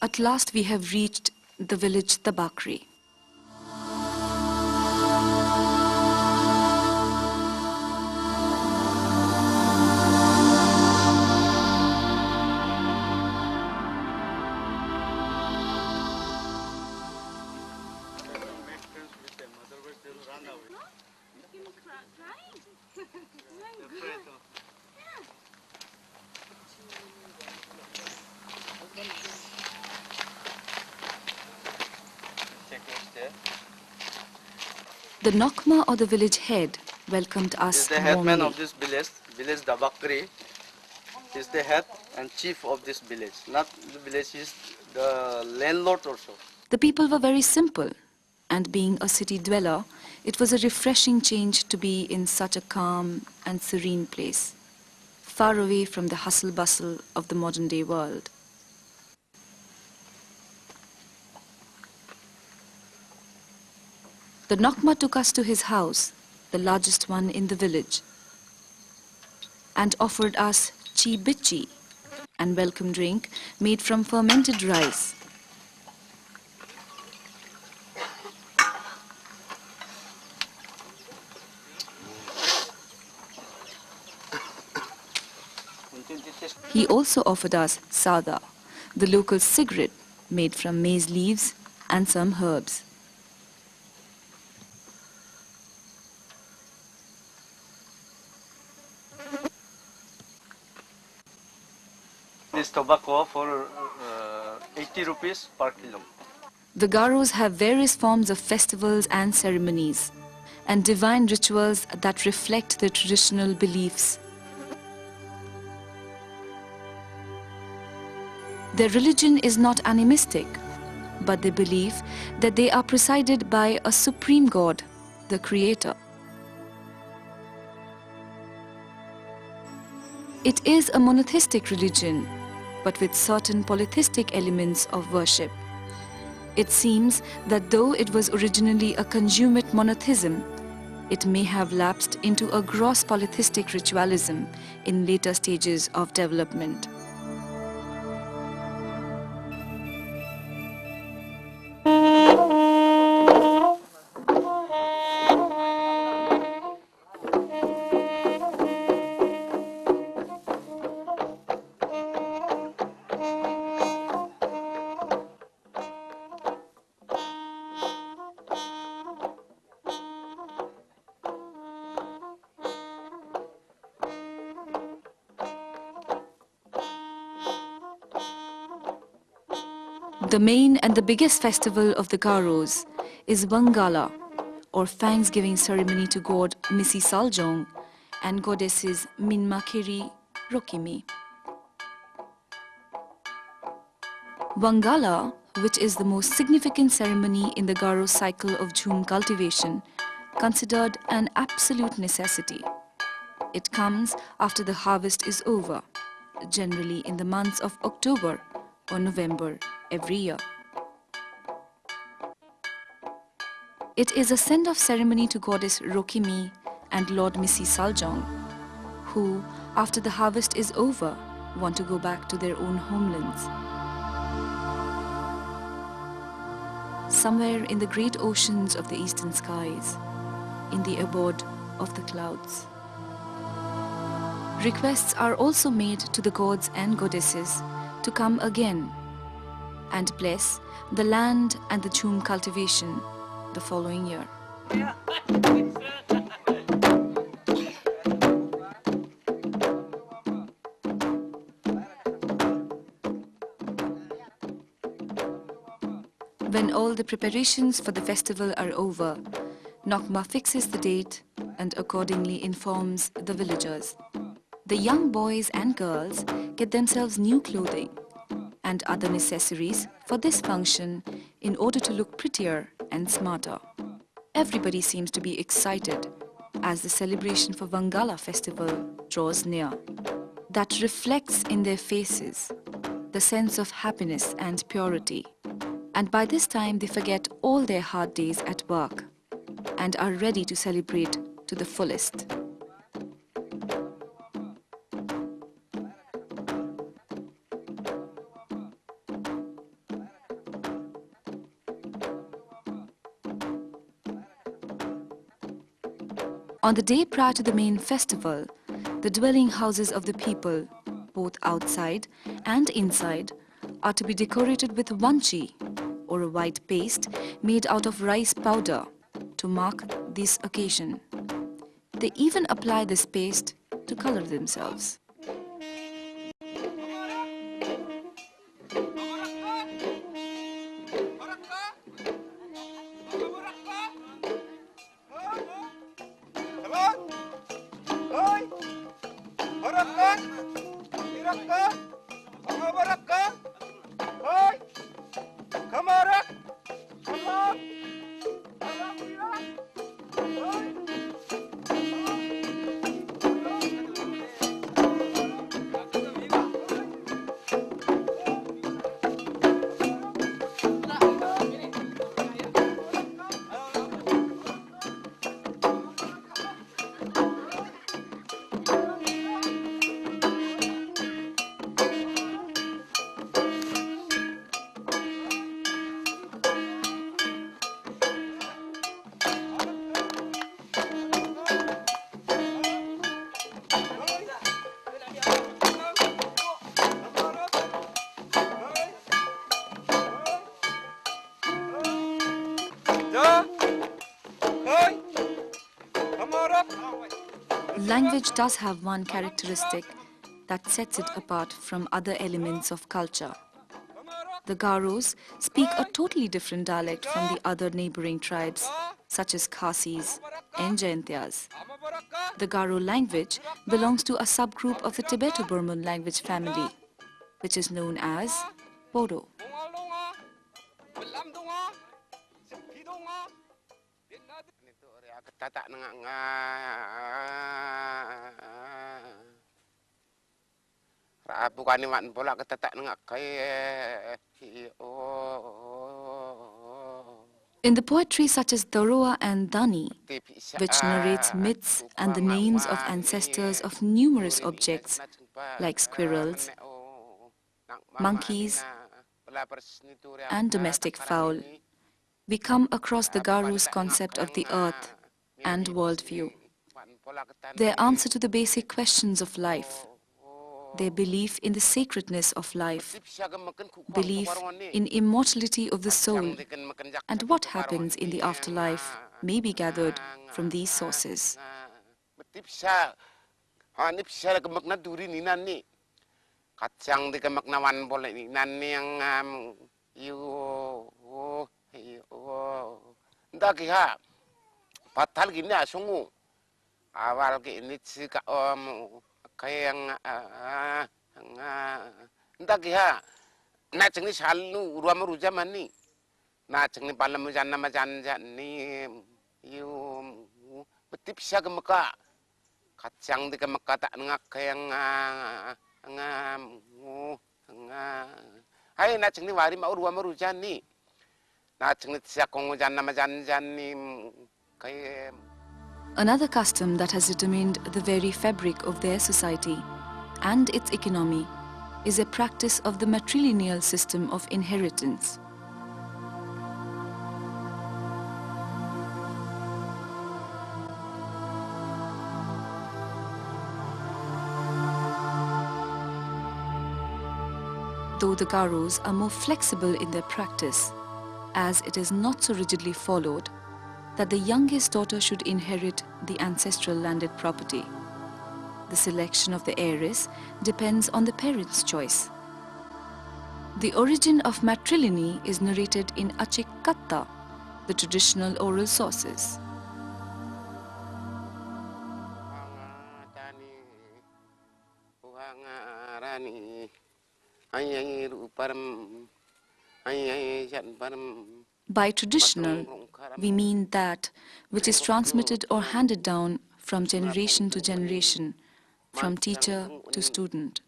At last we have reached the village DABAKGRE. The Nokma, or the village head, welcomed us Is the headman warmly. of this village DABAKGRE, is the head and chief of this village. Not the village, is the landlord also. The people were very simple, and being a city dweller, it was a refreshing change to be in such a calm and serene place, far away from the hustle-bustle of the modern-day world. The Nokma took us to his house, the largest one in the village, and offered us chi bichi, and welcome drink made from fermented rice. He also offered us sada, the local cigarette made from maize leaves and some herbs. This tobacco for 80 rupees per kilo. The Garos have various forms of festivals and ceremonies, and divine rituals that reflect their traditional beliefs. Their religion is not animistic, but they believe that they are presided by a supreme God, the Creator. It is a monotheistic religion, but with certain polytheistic elements of worship. It seems that though it was originally a consummate monotheism, it may have lapsed into a gross polytheistic ritualism in later stages of development. The main and the biggest festival of the Garos is Wangala, or Thanksgiving ceremony to god Misi Saljong and goddesses Minmakiri Rokimi. Wangala, which is the most significant ceremony in the Garo cycle of Jhum cultivation, considered an absolute necessity. It comes after the harvest is over, generally in the months of October or November every year. It is a send-off ceremony to goddess Rokimi and Lord Misi Saljong, who, after the harvest is over, want to go back to their own homelands. Somewhere in the great oceans of the eastern skies, in the abode of the clouds. Requests are also made to the gods and goddesses to come again and bless the land and the Jhum cultivation the following year. When all the preparations for the festival are over, Nokma fixes the date and accordingly informs the villagers. The young boys and girls get themselves new clothing and other necessaries for this function in order to look prettier and smarter. Everybody seems to be excited as the celebration for Wangala festival draws near. That reflects in their faces the sense of happiness and purity. And by this time they forget all their hard days at work and are ready to celebrate to the fullest. On the day prior to the main festival, the dwelling houses of the people, both outside and inside, are to be decorated with wanchi, or a white paste made out of rice powder, to mark this occasion. They even apply this paste to color themselves. Language does have one characteristic that sets it apart from other elements of culture. The Garos speak a totally different dialect from the other neighboring tribes, such as Khasis and Jaintias. The Garo language belongs to a subgroup of the Tibeto-Burman language family, which is known as Bodo. In the poetry such as Doroa and Dani, which narrates myths and the names of ancestors of numerous objects like squirrels, monkeys, and domestic fowl, we come across the Garo's concept of the earth and worldview, their answer to the basic questions of life, their belief in the sacredness of life, belief in immortality of the soul, and what happens in the afterlife may be gathered from these sources. Kacang di kemaknawan boleh ni nani yang entah kira patal gini asungu awal gini sih kayak yang entah kira nak cengni selalu ruam ruja mani nak cengni palam mujan nama janjan ni betip sih ke Mekah kacang di Mekah tak nengak kayak Hai na chingni wari ma urwa maru jani na chingni tsiya kongo jan nama jan ni kay. Another custom that has determined the very fabric of their society and its economy is a practice of the matrilineal system of inheritance. Though the Garos are more flexible in their practice, as it is not so rigidly followed that the youngest daughter should inherit the ancestral landed property. The selection of the heiress depends on the parents' choice. The origin of matrilineal is narrated in Achekatta, the traditional oral sources. By traditional, we mean that which is transmitted or handed down from generation to generation, from teacher to student.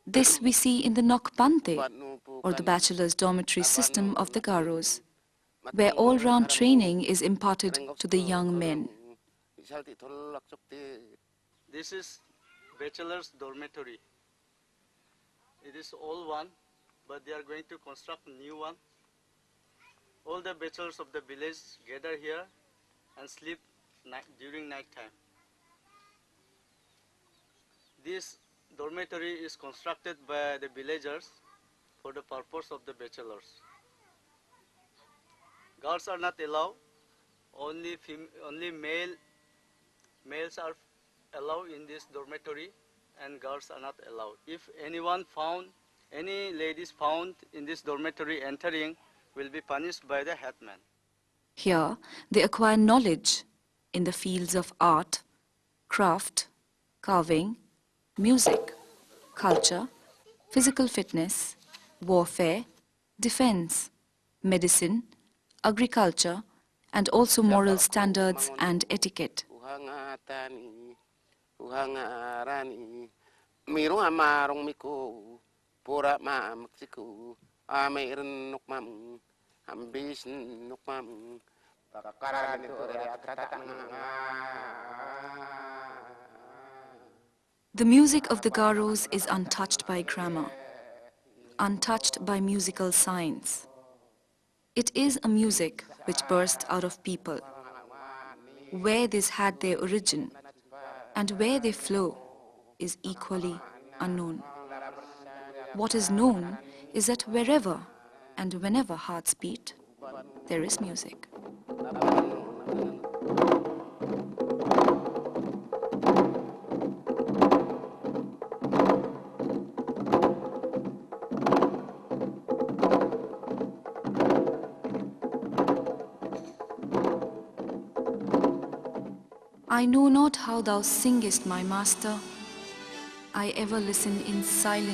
This we see in the Nokpante, or the bachelor's dormitory system of the Garos, where all-round training is imparted to the young men. This is bachelor's dormitory. It is old one, but they are going to construct a new one. All the bachelors of the village gather here and sleep during night time. This dormitory is constructed by the villagers for the purpose of the bachelors. Girls are not allowed. Only males are allowed in this dormitory, and girls are not allowed. If any ladies found in this dormitory entering, will be punished by the headman. Here, they acquire knowledge in the fields of art, craft, carving, music, culture, physical fitness, warfare, defense, medicine, agriculture, and also moral standards and etiquette. Mirong amarong miko, pura ma Mexico, mayroon nukmam, ambis nukmam, kakaran ito The music of the Garos is untouched by grammar, untouched by musical science. It is a music which burst out of people. Where this had their origin and where they flow is equally unknown. What is known is that wherever and whenever hearts beat, there is music. I know not how thou singest, my master. I ever listen in silence.